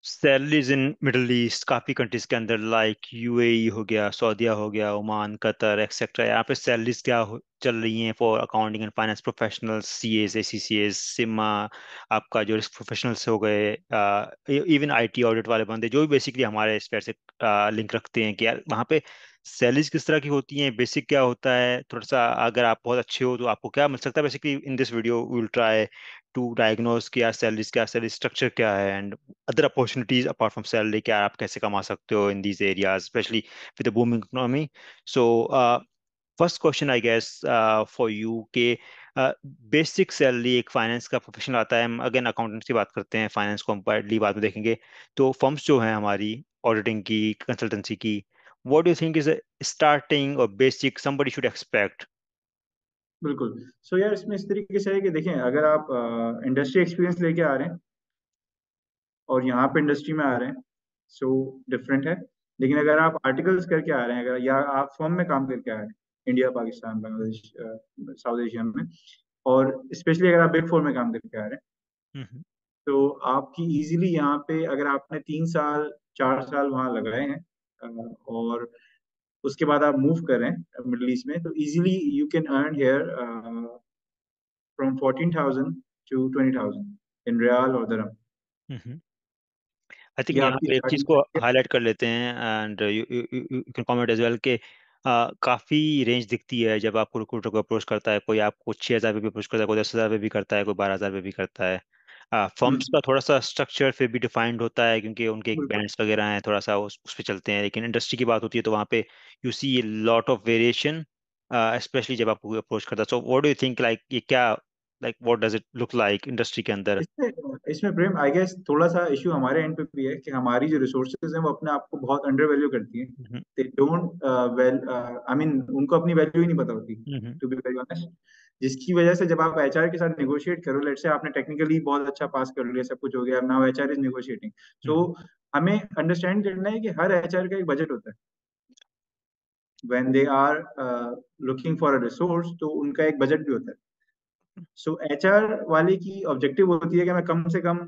Salaries in middle east काफ़ी countries के अंदर लाइक यूएई हो गया, सऊदीया हो गया, ओमान, कतर एक्सेट्रा, यहाँ पे सैलरीज चल रही हैं for accounting and finance professionals, CS, ACCS, CIMA, आपका जो रिस्क प्रोफेशनल्स हो गए, इवन आईटी ऑडिट वाले बंदे जो भी बेसिकली हमारे इस पे से लिंक रखते हैं कि यार वहाँ पे सैलरीज किस तरह की होती हैं, बेसिक क्या होता है, थोड़ा सा अगर आप बहुत अच्छे हो तो आपको क्या मिल सकता है। Basically in this video we will try to diagnose कि यार सैलरीज क्या, सैलरी स्ट्रक्चर क्या है, and other opportunities apart from salary, क्या आप कैसे कमा सकते हो in these areas, especially with the booming economy. So first question I guess for you के बेसिक सैलरी एक फाइनेंस का प्रोफेशनल आता है, हम अगेन अकाउंटेंट की बात करते हैं, फाइनेंस को हम partly बाद में देखेंगे। तो फर्म्स जो हैं हमारी ऑडिटिंग की, कंसल्टेंसी की, what do you think is a starting or basic somebody should expect? बिल्कुल। सो यार इसमें इस तरीके से है कि देखें, अगर आप इंडस्ट्री एक्सपीरियंस लेके आ रहे हैं और यहाँ पे इंडस्ट्री में आ रहे हैं, सो डिफरेंट है। लेकिन अगर आप आर्टिकल्स करके आ रहे हैं, अगर या आप फर्म में काम करके आ रहे हैं, India, Pakistan, Bangladesh, south Asia में, और स्पेशली अगर आप बिग फोर में काम करके आ रहे हैं, हम्म। तो आपकी इजीली यहाँ पे, अगर आपने 3 साल 4 साल वहाँ लगाए हैं, और उसके बाद आप मूव कर रहे हैं मिडिल ईस्ट में, तो easily you can earn here from 14,000 two 20,000 in riyal और दरहम। हम्म। आई थिंक ये यहाँ आपकी पे एक चीज़ स्टार्टिंग को है। हाईलाइट कर लेते हैं, and you can comment as well के काफ़ी रेंज दिखती है जब आपको रिक्रूटर को अप्रोच करता है, कोई आपको 6,000 पे भी अप्रोच करता है, कोई 10,000 पे भी करता है, कोई 12,000 पे भी करता है। फर्म्स हम्म, का थोड़ा सा स्ट्रक्चर फिर भी डिफाइंड होता है क्योंकि उनके एक बिल्कुल। बैंड्स वगैरह हैं, थोड़ा सा उस पे चलते हैं, लेकिन इंडस्ट्री की बात होती है तो वहाँ पे you see lot of variation, specially जब आपको अप्रोच करता है। So what do you think, like ये क्या, like what does it look like industry के अंदर? इसमें इसमें प्रेम, आई गेस थोड़ा सा इशू हमारे एंड पे भी है कि हमारी जो रिसोर्सेज हैं वो अपने आप को बहुत अंडर वैल्यू करती हैं। Hmm. They don't well, I mean उनको अपनी वैल्यू ही नहीं पता होती, hmm. To be very honest. जिसकी वजह से जब आप एचआर के साथ नेगोशिएट करो, लेट्स से आपने टेक्निकली बहुत अच्छा पास कर लिया, सब कुछ हो गया, नाउ एचआर इज नेगोशिएटिंग। सो हम्म। हमें अंडरस्टैंड करना है कि हर एचआर का एक बजट होता है। When they are looking for a resource, तो उनका एक बजट भी होता है। सो एचआर वाले की ऑब्जेक्टिव होती है कि मैं कम से कम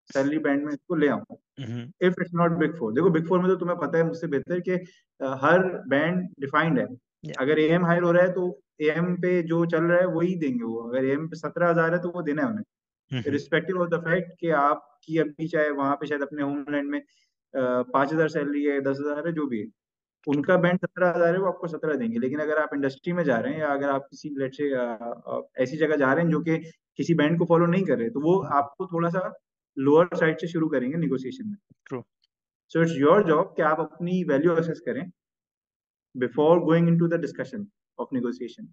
सैलरी बैंड में इसको ले आऊं। Hmm. If it's not big four, देखो बिग फोर में तो तुम्हें पता है मुझसे बेहतर कि हर बैंड डिफाइंड है। या। अगर एएम हायर हो रहा है तो एएम पे जो चल रहा है वही देंगे वो। अगर एएम पे 17,000 है तो वो देना है उन्हें, हम्म। रिस्पेक्टिव ऑफ द फैक्ट कि आपकी अभी चाहे वहां पे शायद अपने होमलैंड में 5,000 सैलरी है, 10,000 है, जो भी है, True. उनका बैंड 17,000 है, वो आपको 17 देंगे। लेकिन अगर आप इंडस्ट्री में जा रहे हैं, या अगर आप किसी लेट से ऐसी जगह जा रहे हैं जो कि किसी बैंड को फॉलो नहीं कर रहे, तो वो Mhm. आपको थोड़ा सा लोअर साइड से शुरू करेंगे निगोशिएशन में। True. So it's your job कि आप अपनी वैल्यू असेस करें before going into the discussion of negotiation.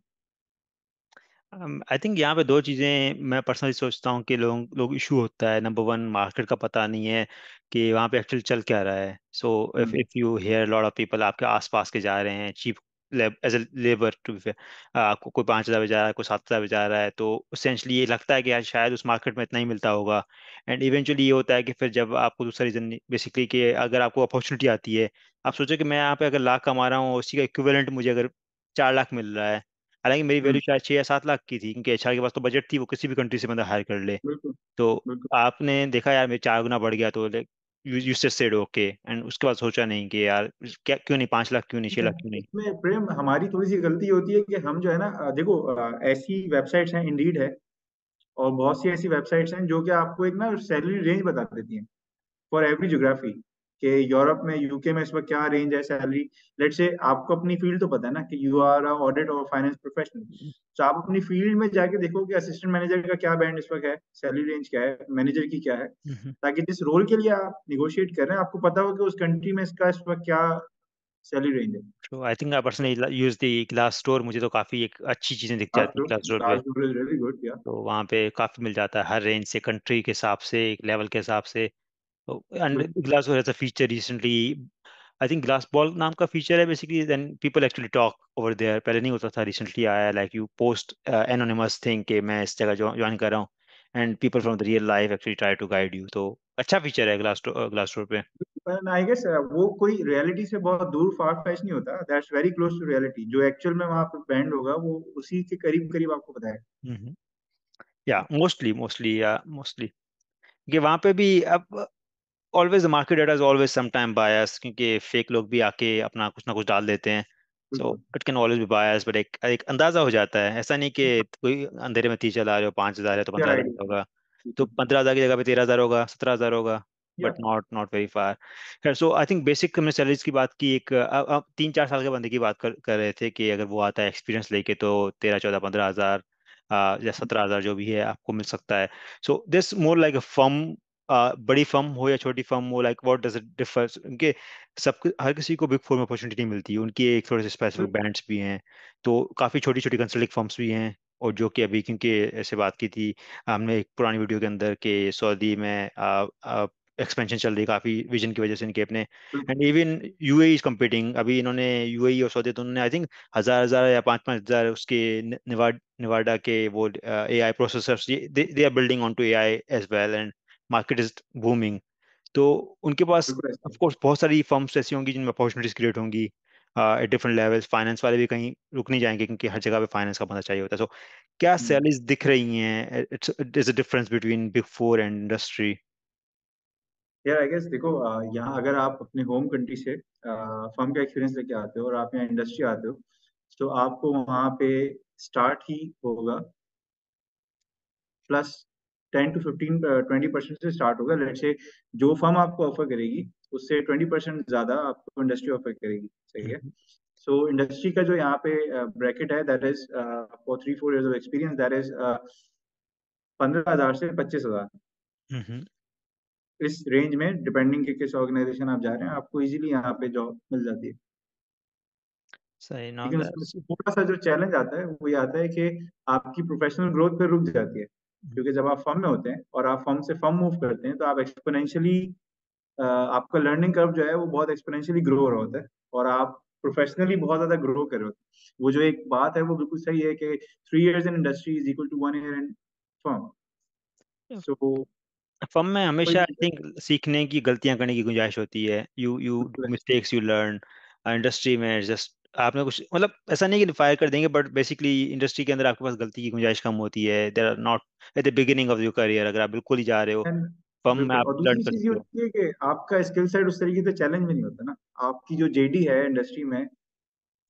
I think यहाँ पे दो चीज़ें मैं पर्सनली सोचता हूँ कि लोग लोग इशू होता है। नंबर वन, मार्केट का पता नहीं है कि वहाँ पे एक्चुअली चल क्या रहा है। So if you hear lot of people आपके आसपास के जा रहे हैं cheap as a labour to be, आपको कोई 5,000 पे जा रहा है, कोई 7,000 पे जा रहा है, तो इसेंशली ये लगता है कि यार शायद उस मार्केट में इतना ही मिलता होगा। एंड इवेंचुअली ये होता है कि फिर जब आपको दूसरा रीजन बेसिकली कि अगर आपको अपॉर्चुनिटी आती है, आप सोचो कि मैं यहाँ पे अगर लाख कमा रहा हूँ, उसी का इक्विवेलेंट मुझे अगर 4 लाख मिल रहा है, हालांकि मेरी वैल्यू शायद 6 या 7 लाख की थी क्योंकि एचआर के पास तो बजट थी, वो किसी भी कंट्री से बंदा हायर कर ले। बिल्कुल तो बिल्कुल। आपने देखा यार मेरे 4 गुना बढ़ गया, तो like you said okay, and उसके बाद सोचा नहीं कि यार क्या, क्यों नहीं 5 लाख, क्यों नहीं 6 लाख, क्यों नहीं। इसमें प्रेम हमारी थोड़ी सी गलती होती है कि हम जो है ना, देखो, ऐसी वेबसाइट्स हैं, इंडीड है, और बहुत सी ऐसी वेबसाइट्स हैं जो कि आपको एक ना सैलरी रेंज बता देती हैं फॉर एवरी ज्योग्राफी, कि यूरोप में, यूके में इस वक्त क्या रेंज है सैलरी। लेट से आपको अपनी फील्ड तो पता है ना कि यू आर ऑडिट और फाइनेंस प्रोफेशनल, तो आप अपनी फील्ड में जाके देखो कि असिस्टेंट मैनेजर का क्या बैंड इस वक्त है, सैलरी रेंज क्या है, मैनेजर की क्या है, ताकि जिस रोल के लिए आप निगोशिएट कर रहे हैं आपको पता हो कि उस कंट्री में इसका इस वक्त क्या सैलरी रेंज है। तो I think I personally use the class store, मुझे तो काफ़ी एक अच्छी चीज़ें दिख जाती है क्लास स्टोर पे। ग्लासडोर इज रियली गुड या। तो वहाँ पे काफ़ी मिल जाता है हर रेंज से, कंट्री के हिसाब से, एक लेवल के हिसाब से। तो and glass has a feature recently, I think glass bowl नाम का फीचर है basically, then people actually talk over there, पहले नहीं होता था, रिसेंटली आया है, like you post anonymous thing कि मैं इस जगह ज्वाइन कर रहा हूँ, and people from the real life actually try to guide you. तो अच्छा फीचर है ग्लास स्टोर पे। आई गेस वो कोई रियलिटी से बहुत दूर, फार फेच नहीं होता, that's very close to reality. जो एक्चुअल में वहां पे बैंड होगा वो उसी के करीब करीब आपको पता है। या मोस्टली मोस्टली, या मोस्टली कि वहाँ पे भी अब always the market data is always some time bias, क्योंकि फेक लोग भी आके अपना कुछ ना कुछ डाल देते हैं। सो बिल्कुल। It can always be bias, but एक एक अंदाजा हो जाता है। ऐसा नहीं कि कोई अंधेरे में 30 चला रहे हो, 5,000 है तो क्लियर 15,000 आइडिया। होगा। तो बिल्कुल। 15,000 की जगह पे 13,000 होगा, 17,000 होगा, या but not not very far. खैर, सो आई थिंक बेसिक हमने सैलरीज की बात की। एक अब 3-4 साल के बंदे की बात कर रहे थे कि अगर वो आता है एक्सपीरियंस लेके तो 13, 14, 15,000 या 17,000 जो भी है आपको मिल सकता है। So this more like a firm, बड़ी फर्म हो या छोटी फर्म हो, like what does it differ? उनके सबके हर किसी को बिग फोर में अपॉर्चुनिटी नहीं मिलती, उनकी एक थोड़े से स्पेसिफिक बैंड्स भी हैं। तो काफ़ी छोटी छोटी कंसल्टिंग फर्म्स भी हैं। और जो कि अभी, क्योंकि ऐसे बात की थी हमने एक पुरानी वीडियो के अंदर, कि सऊदी में एक्सपेंशन चल रही है काफ़ी विजन की वजह से इनके अपने। बिल्कुल। And even UAE is competing. अभी इन्होंने यूएई और सऊदी दोनों ने आई थिंक 1,000 1,000 या 5,000 उसके निवाडा के वो AI processors, they are building on to AI as well, and market is booming. तो उनके पास बिल्कुल ऐसा ऑफ है। कोर्स बहुत सारी फर्म्स ऐसी होंगी जिनमें अपॉर्चुनिटीज क्रिएट होंगी एट डिफरेंट लेवल्स। फाइनेंस वाले भी कहीं रुक नहीं जाएंगे, क्योंकि हर जगह पे फाइनेंस का बंदा चाहिए होता है। सो क्या हम्म। सैलरीज दिख रही हैं? It is a difference between big four and industry. यार आई गेस देखो, यहाँ अगर आप अपने होम कंट्री से फर्म का एक्सपीरियंस लेके आते हो और आप यहाँ इंडस्ट्री आते हो, तो आपको वहाँ पे स्टार्ट ही होगा प्लस 10 to 15 20% से स्टार्ट होगा। लेट्स से जो फर्म आपको ऑफर करेगी उससे 20% ज्यादा आपको इंडस्ट्री ऑफर करेगी। सही है। सो इंडस्ट्री का जो यहाँ पे ब्रैकेट है, that is for 3-4 years of experience, that is 15,000 से 25,000। हम्म। इस रेंज में डिपेंडिंग कि किस ऑर्गेनाइजेशन आप जा रहे हैं, आपको इजीली यहाँ पे जॉब मिल जाती है। सही ना, लेकिन उसमें थोड़ा सा जो चैलेंज आता है वो ये आता है कि आपकी प्रोफेशनल ग्रोथ पे रुक जाती है। क्योंकि जब आप फर्म में होते हैं और आप फर्म से फर्म मूव करते हैं तो आप एक्सपोनेंशियली, आपका लर्निंग कर्व जो है वो बहुत एक्सपोनेंशियली ग्रो हो रहा होता है, और आप प्रोफेशनली बहुत ज्यादा ग्रो कर रहे होते हैं। वो जो एक बात है वो बिल्कुल सही है कि 3 years in industry is equal to 1 year in firm. So firm में वही हमेशा आई चीज है। थिंक सीखने की, गलतियां करने की गुंजाइश होती है। यू बिल्कुल डू ऐसा। Mistakes, you learn. इंडस्ट्री में जस्ट आपने कुछ मतलब ऐसा नहीं कि फायर कर देंगे, बट बेसिकली इंडस्ट्री के अंदर आपके पास गलती की गुंजाइश कम होती है। There are not at the beginning of your career, अगर आप बिल्कुल ही जा रहे हो And फर्म में, बिल्कुल, आप और लर्न दूसरी कर चीज ये सकते हो। होती है कि आपका स्किल सेट उस तरीके से चैलेंज में नहीं होता ना। आपकी जो जेडी है इंडस्ट्री में,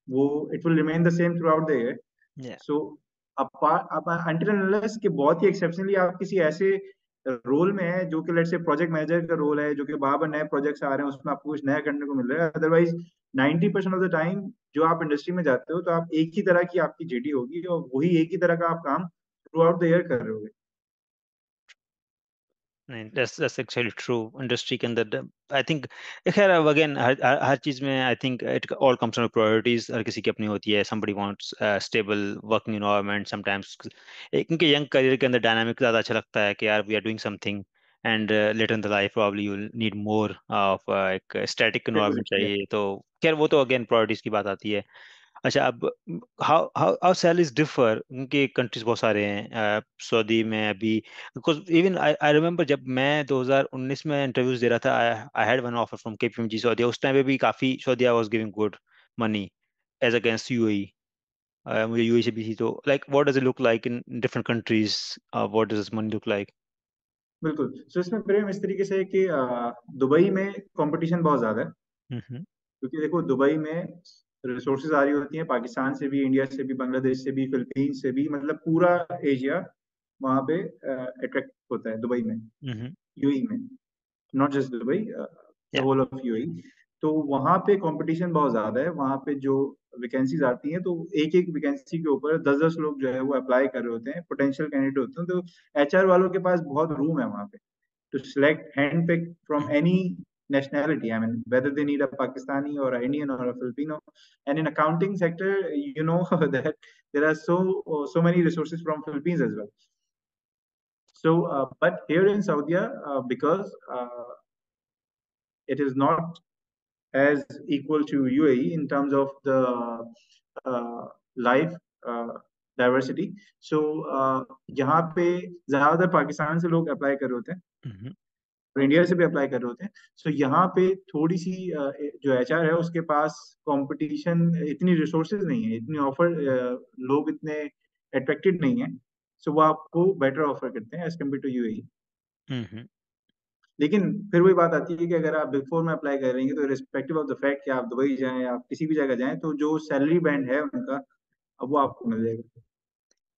वो it will remain the same through out the year. Yeah. सो अब अनटिल अनलेस कि बहुत ही एक्सेप्शनली आप किसी ऐसे रोल में है जो कि लेट्स से प्रोजेक्ट मैनेजर का रोल है, जो कि बार बार नए प्रोजेक्ट्स आ रहे हैं, उसमें आपको कुछ नया करने को मिल रहा है। अदरवाइज 90% ऑफ द टाइम जो आप इंडस्ट्री में जाते हो तो आप एक ही तरह की आपकी जेडी होगी और वही एक ही तरह का आप काम थ्रू आउट द ईयर कर रहे होगे। नहीं, that's एक्चुअली ट्रू। इंडस्ट्री के अंदर आई थिंक, खैर अगेन हर चीज में I think it all comes down priorities. हर किसी की अपनी होती है। somebody wants stable working environment sometimes. क्योंकि यंग करियर के अंदर डायनामिक ज़्यादा अच्छा लगता है कि यार we are doing something, and later in the life probably you need more of एक स्टैटिक एनवायरनमेंट स्टेबिलिटी है। चाहिए। तो खैर वो तो अगेन प्रायोरिटीज की बात आती है। अच्छा, अब how how how salaries differ? उनके कंट्रीज बहुत सारे हैं। सऊदी में अभी, because even I I remember जब मैं 2019 में इंटरव्यूज दे रहा था, I had one offer from KPMG Saudi. उस टाइम पे भी काफी Saudi was giving good money as against UAE. मुझे यूएई से भी थी। तो like what does it look like in different countries? What does this money look like? बिल्कुल। सो इसमें प्रेम इस तरीके से है कि दुबई में कंपटीशन बहुत ज्यादा है। हम्म। क्योंकि देखो दुबई में रिसोर्सेज आ रही होती हैं पाकिस्तान से भी, इंडिया से भी, बांग्लादेश से भी, फिलीपींस से भी, मतलब पूरा एशिया वहाँ पे अट्रैक्ट होता है दुबई में, हम्म। यूएई में। नॉट जस्ट दुबई, द या। Whole of UAE. तो वहाँ पे कंपटीशन बहुत ज्यादा है। वहाँ पे जो वैकेंसीज आती हैं तो एक एक वैकेंसी के ऊपर 10-10 लोग जो है वो अप्लाई कर रहे होते हैं, पोटेंशियल कैंडिडेट होते हैं। तो एचआर वालों के पास बहुत रूम है वहाँ पे to select handpick from any nationality. I mean, whether they need a Pakistani or an Indian or a Filipino. And in accounting sector, you know that there are so many resources from Philippines as well. So, but here in Saudi, because it is not as equal to UAE in terms of the life uh, diversity. So, यहाँ पे ज्यादातर पाकिस्तान से लोग apply कर रहे होते हैं हम्म। और इंडिया से भी अप्लाई कर रहे होते हैं। सो यहाँ पे थोड़ी सी जो एचआर है उसके पास कंपटीशन, इतनी रिसोर्सेज नहीं है, इतनी ऑफर, लोग इतने अट्रैक्टेड नहीं है। सो वो आपको बेटर ऑफर करते हैं एज कम्पेयर टू यूएई। हम्म। लेकिन फिर वही बात आती है कि अगर आप बिग फोर में अप्लाई करेंगे तो रिस्पेक्टिव ऑफ द फैक्ट कि आप दुबई जाएं या आप किसी भी जगह जाएं, तो जो सैलरी बैंड है उनका, अब वो आपको मिल जाएगा।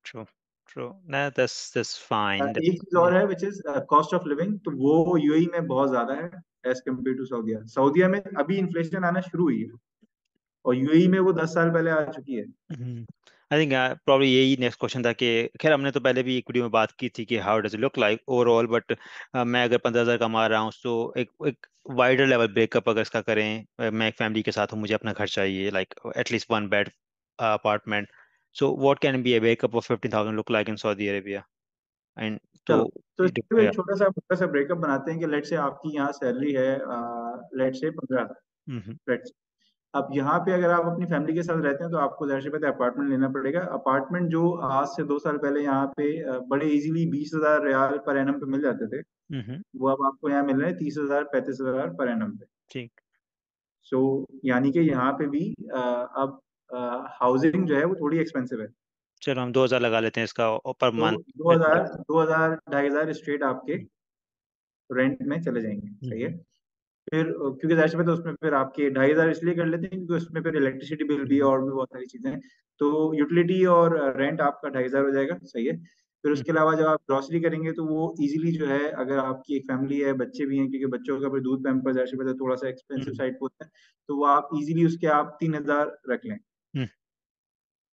True, true. ना, दैट्स फाइन, एक चीज और है which is cost of living, तो वो यूएई में बहुत ज्यादा है एज कम्पेयर टू सऊदीया। सऊदीया में अभी इन्फ्लेशन आना शुरू हुई है, और यूएई में वो 10 साल पहले आ चुकी है। आई थिंक प्रॉब्ली यही नेक्स्ट क्वेश्चन था कि खैर हमने तो पहले भी एक वीडियो में बात की थी कि how does it look like overall, but मैं अगर 15,000 कमा रहा हूँ तो एक वाइडर लेवल ब्रेकअप अगर इसका करें, मैं एक फैमिली के साथ हूँ, मुझे अपना घर चाहिए, like at least one bed apartment. So what can be A breakup of 15,000 look like in Saudi Arabia? And तो चलो, तो इसमें एक छोटा सा छोटा सा ब्रेकअप बनाते हैं कि लेट से आपकी यहाँ सैलरी है, लेट से 15,000। हम्म, लेट्स, अब यहाँ पे अगर आप अपनी फैमिली के साथ रहते हैं तो आपको जाहिर सी बात है अपार्टमेंट लेना पड़ेगा। अपार्टमेंट जो आज से 2 साल पहले यहाँ पे बड़े इजीली 20,000 रियाल पर एनम पे मिल जाते थे, हम्म, वो अब आपको यहाँ मिल रहे हैं 30,000 35,000 पर एनम पे। ठीक। सो यानी कि यहाँ पे भी अब हाउसिंग जो है वो थोड़ी एक्सपेंसिव है। चलो हम 2,000 लगा लेते हैं इसका पर तो मंथ। 2,000 2,000 2,500 स्ट्रेट आपके रेंट में चले जाएंगे, सही है। हम्म, फिर क्योंकि जाहिर सी बात है उसमें फिर आपके 2,500 इसलिए कर लेते हैं क्योंकि उसमें फिर इलेक्ट्रिसिटी बिल भी है हम्म, और भी बहुत सारी चीजें हैं। तो यूटिलिटी और रेंट आपका 2,500 हो जाएगा, सही है। फिर हम्म, उसके अलावा जब आप ग्रॉसरी करेंगे तो वो इजीली जो है, अगर आपकी एक फैमिली है, बच्चे भी हैं, क्योंकि बच्चों का फिर दूध पैम्पर जाहिर सी बात है थोड़ा सा एक्सपेंसिव हम्म, साइड पे होता है, तो वो आप इजीली उसके आप 3,000 रख लें हम्म,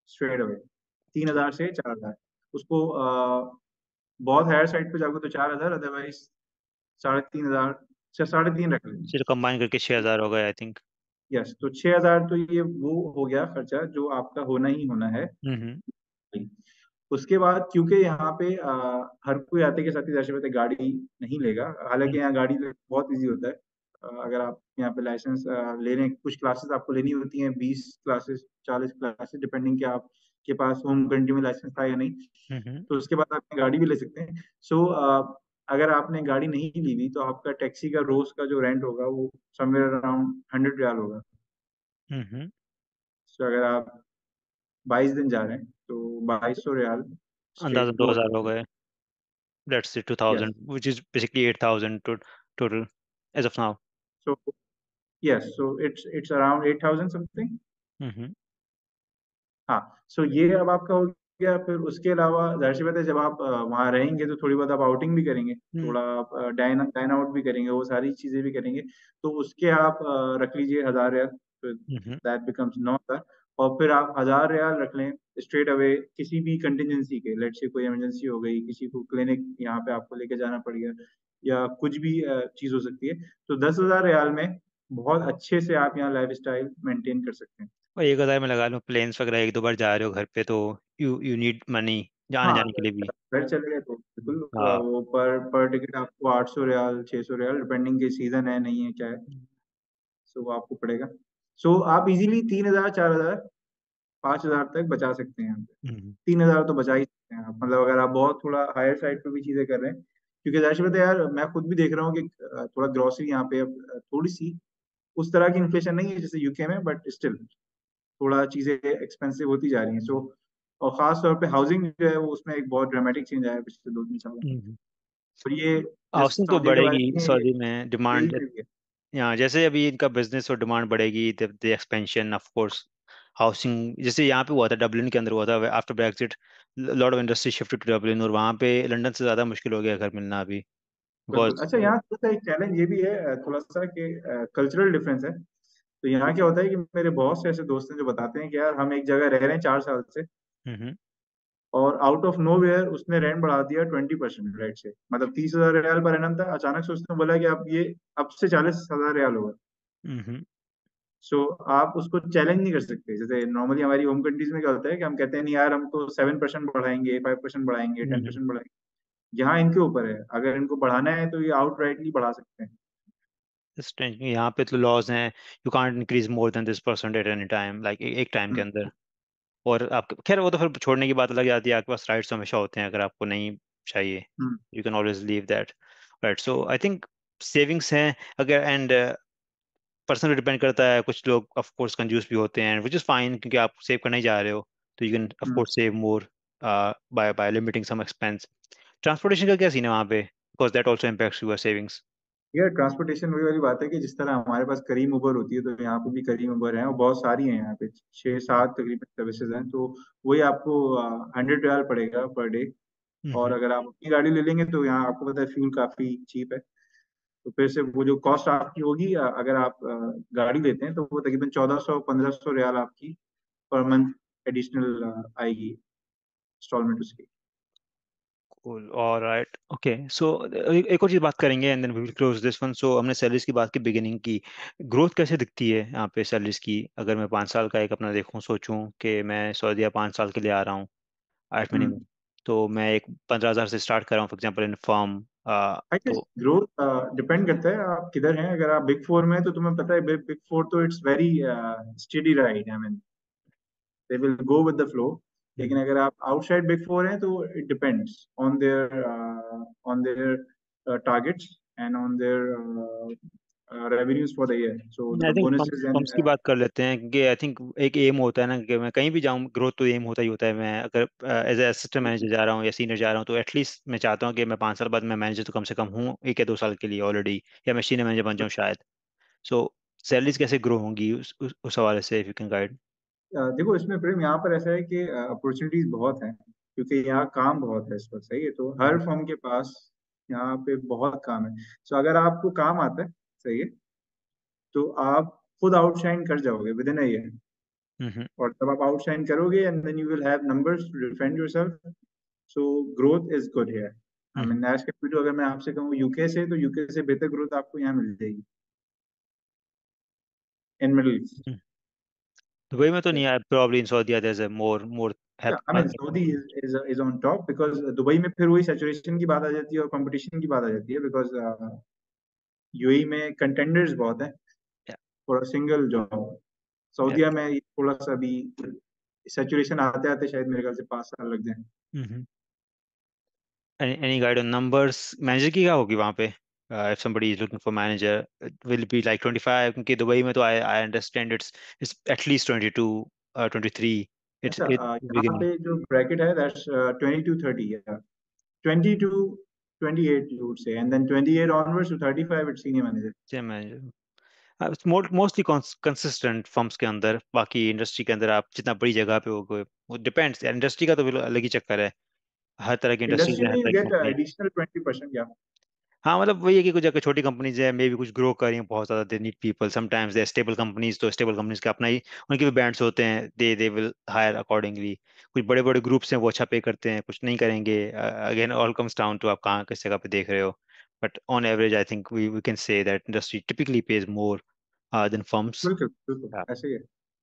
स्ट्रेट अवे। तीन ठीक। हजार से 4,000 उसको बहुत हायर साइड पे जाओगे तो 4,000, अदरवाइज 3,500 से 3,500 रख लें। चलो कंबाइन करके 6,000 हो गए आई थिंक। यस, तो 6,000 तो ये वो हो गया खर्चा जो आपका होना ही होना है। हम्म, उसके बाद क्योंकि यहाँ पे हर कोई आते के साथ ही जाहिर सी बात है गाड़ी नहीं लेगा, हालांकि हम्म, यहाँ गाड़ी लेना बहुत इजी होता है। अगर आप यहाँ पे लाइसेंस ले रहे हैं, कुछ क्लासेस आपको लेनी होती हैं, 20 क्लासेस 40 क्लासेस, डिपेंडिंग कि आपके पास होम कंट्री में लाइसेंस था या नहीं। हम्म, तो उसके बाद आप गाड़ी भी ले सकते हैं। सो अगर आपने गाड़ी नहीं ली हुई तो आपका टैक्सी का रोज का जो रेंट होगा वो समवेयर अराउंड 100 रियाल होगा। हम्म, सो अगर आप 22 दिन जा रहे हैं तो 2,200 रियाल अंदाजा स्ट्रेट दो वो हजार हो गए। Let's say yes. 2,000 which is basically 8,000 to total as of now. So yes, so it's around 8,000 something. Hmm, हाँ, सो ये अब आपका हो गया। फिर उसके अलावा जाहिर सी बात है जब आप वहाँ रहेंगे तो थोड़ी बहुत आप आउटिंग भी करेंगे, हम्म, थोड़ा आप डाइन डाइन आउट भी करेंगे, वो सारी चीजें भी करेंगे। तो उसके आप रख लीजिए 1,000 रियाल, तो हम्म, दैट बिकम्स 9,000। और फिर आप 1,000 रियाल रख लें स्ट्रेट अवे किसी भी कंटिजेंसी के, लेट से कोई इमरजेंसी हो गई, किसी को क्लिनिक यहाँ पे आपको लेके जाना पड़ गया, या कुछ भी चीज हो सकती है। तो 10,000 रियाल में बहुत अच्छे से आप यहाँ लाइफ स्टाइल मेंटेन कर सकते हैं। और 1,000 में लगा लो प्लेन्स वगैरह एक दो बार जा रहे हो घर पे तो यू नीड मनी आने हाँ, जाने के लिए भी। घर चले गए तो बिल्कुल हाँ। वो पर टिकट आपको 800 रियाल 600 रियाल, डिपेंडिंग के सीजन है नहीं है क्या है, सो वो आपको पड़ेगा। सो आप इजीली 3,000 4,000 5,000 तक बचा सकते हैं यहाँ पे। हम्म, 3,000 तो बचा ही सकते हैं आप, मतलब अगर आप बहुत थोड़ा हायर साइड पे भी चीजें कर रहे हैं। क्योंकि जाहिर सी बात है यार, मैं खुद भी देख रहा हूँ कि थोड़ा ग्रोसरी यहाँ पे अब थोड़ी सी उस तरह की इन्फ्लेशन नहीं है जैसे यूके में, बट स्टिल थोड़ा चीजें एक्सपेंसिव होती जा रही हैं। सो और खास तौर पे हाउसिंग जो है वो उसमें एक बहुत ड्रामेटिक चेंज आया है पिछले 2 3 सालों में। हम्म। और ये जस्ट हाउसिंग तो सऊदीया के बारे बढ़ेगी में नहीं है, सऊदी में, यही डिमांड। में भी है। यहाँ जैसे अभी इनका बिजनेस और डिमांड बढ़ेगी, the expansion of course. Housing जैसे यहाँ पे हुआ था, डब्लिन के अंदर हुआ था after Brexit, lot of industry shift to Dublin, और वहाँ पे लंदन से ज़्यादा मुश्किल हो गया घर मिलना अभी, बिल्कुल। बिकॉज। अच्छा, यहाँ थोड़ा सा एक चैलेंज ये भी है थोड़ा सा कि कल्चरल डिफरेंस है। तो यहाँ क्या होता है कि मेरे बहुत से ऐसे दोस्त हैं जो बताते हैं कि यार हम एक जगह रह रहे हैं 4 साल से, हम्म, और आउट ऑफ नो वेयर उसने रेंट बढ़ा दिया 20%, राइट से, मतलब 30,000 रियाल पर एनम था, अचानक से उसने बोला कि अब ये अब से 40,000 रियाल होगा। हम्म, सो आप उसको चैलेंज नहीं कर सकते। जैसे नॉर्मली हमारी होम कंट्रीज में क्या होता है कि हम कहते हैं नहीं यार हम तो 7% बढ़ाएंगे, 5% बढ़ाएंगे, टेन हम्म। परसेंट बढ़ाएंगे। यहाँ इनके ऊपर है, अगर इनको बढ़ाना है तो ये आउट राइटली बढ़ा सकते हैं। यहाँ पे तो लॉज हैं, you can't increase more than this percent at any time, like एक टाइम के हम्म, अंदर। और आप खैर वो तो फिर छोड़ने की बात अलग जाती है, आपके पास राइट्स हमेशा होते हैं अगर आपको नहीं चाहिए, hmm, you can always leave that. Right, so I think savings हैं अगर, एंड पर्सनल डिपेंड करता है, कुछ लोग ऑफ कोर्स कंजूस भी होते हैं विच इज़ फाइन, क्योंकि आप सेव करना ही जा रहे हो, तो you can of hmm. Course save more by limiting some expense. Transportation का क्या सीन है वहाँ पे, because that also impacts your savings. यार ट्रांसपोर्टेशन वही वाली बात है कि जिस तरह हमारे पास करीम उबर होती है, तो यहाँ पे भी करीम उबर है और बहुत सारी हैं यहाँ पे, 6-7 तकरीबन सर्विसेज हैं। तो वही आपको 100 रियाल पड़ेगा पर डे। और हम्म। अगर आप अपनी गाड़ी ले लेंगे तो यहाँ आपको पता है फ्यूल काफी चीप है। तो फिर से वो जो कॉस्ट आपकी होगी, अगर आप गाड़ी लेते हैं, तो वो तकरीबन 1400-1500 रियाल आपकी पर मंथ एडिशनल आएगी इंस्टॉलमेंट उसकी। Cool, alright, okay. सो एक और चीज बात करेंगे and then we will close this one. So हमने सैलरीज की बात की, बिगिनिंग की। ग्रोथ कैसे दिखती है यहाँ पे सैलरीज की? अगर मैं 5 साल का एक अपना देखूं, सोचूं कि मैं सऊदीया 5 साल के लिए आ रहा हूँ एट हम्म। मिनिमम, तो मैं एक 15,000 से स्टार्ट कर रहा हूँ for example in firm. I guess तो ग्रोथ डिपेंड करता है आप किधर हैं। अगर आप बिग फोर में हैं तो तुम्हें पता है, बिग फोर तो it's very steady ride, I mean they will go with the flow. लेकिन अगर आप आउटसाइड बिग फोर हैं तो it depends on their targets and on their revenues for the year, so I the think bonuses and firms की बात कर लेते हैं, क्योंकि आई थिंक एक एम होता है ना कि मैं कहीं भी जाऊँ, ग्रोथ तो एम होता ही होता है। मैं अगर एज ए असिस्टेंट मैनेजर जा रहा हूँ या सीनियर जा रहा हूँ, तो एटलीस्ट मैं चाहता हूँ कि मैं 5 साल बाद मैं मैनेजर तो कम से कम हूँ 1 या 2 साल के लिए ऑलरेडी, या मैं सीनियर मैनेजर बन जाऊँ शायद। सो सैलरीज कैसे ग्रो होंगी उस हवाले से इफ यू कैन गाइड। देखो इसमें प्रेम यहाँ पर ऐसा है कि अपॉर्चुनिटीज बहुत हैं, क्योंकि यहाँ काम बहुत है इस वक्त, सही है, तो हर फर्म के पास यहाँ पे बहुत काम है। सो अगर आपको काम आता है, सही है, तो आप खुद आउटशाइन कर जाओगे विद इन अ ईयर। हम्म। और तब आप आउटशाइन करोगे and then you will have numbers to defend yourself. So growth is good here. I hmm. Mean as compare to, अगर मैं आपसे कहूँ यूके से, तो यूके से बेहतर ग्रोथ आपको यहाँ मिल जाएगी इन मिडिल ईस्ट। दुबई में तो नहीं आया, probably in Saudia there is a more more Yeah, I mean, Saudi is on top because Dubai में फिर वही सैचुरेशन की बात आ जाती है और कंपटीशन की बात आ जाती है, बिकॉज यूएई में कंटेंडर्स बहुत हैं फॉर अ सिंगल जॉब। सऊदीया में ये थोड़ा सा अभी सैचुरेशन आते आते शायद मेरे ख्याल से 5 साल लग जाए। Any guide on numbers? Manager की क्या होगी वहाँ पे? If somebody is looking for manager, will be like 25? क्योंकि दुबई में तो I I understand it's at least 22, 23। It's अच्छा, इट यहाँ बिगिनिंग। पे जो ब्रैकेट है that's 20 to 30, 20 to 28 you would say, and then 28 onwards to 35 it's senior manager. Manager mostly consistent firms के अंदर, बाकी इंडस्ट्री के अंदर आप जितना बड़ी जगह पे हो गए, वो डिपेंड्स। इंडस्ट्री का तो बिल्कुल अलग ही चक्कर है। हर तरह की इंडस्ट्रीज इंडस्ट्री है, में हर यू तरह की गेट कंपनी। एडिशनल 20%, या हाँ, मतलब वही है कि कुछ अगर छोटी कंपनीज है मे भी कुछ ग्रो कर रही हैं बहुत ज्यादा, they need people sometimes. They stable companies, तो स्टेबल कंपनीज का अपना ही उनके भी बैंड्स होते हैं, दे विल हायर अकॉर्डिंगली। कुछ बड़े बड़े ग्रुप्स हैं वो अच्छा पे करते हैं, कुछ नहीं करेंगे। Again all comes down to आप कहाँ किस जगह पे देख रहे हो। But on average I think we can say that industry typically pays more than firms. बिल्कुल बिल्कुल ऐसे ही है।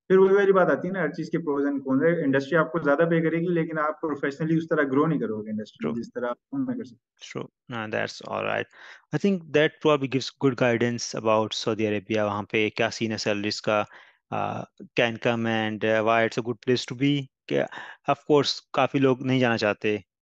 फिर वही वाली बात आती है ना, हर चीज के प्रोज एंड कॉन्स है। इंडस्ट्री आपको ज्यादा पे करेगी, लेकिन आप प्रोफेशनली उस तरह ग्रो नहीं करोगे इंडस्ट्री में जिस तरह आप में कर सकते True. No, that's all right. I think that probably gives good guidance about Saudi Arabia. वहाँ पे क्या सीन है सैलरीज का, क्या income and why it's a good place to be। क्या ऑफ कोर्स काफी लोग नहीं जाना चाहते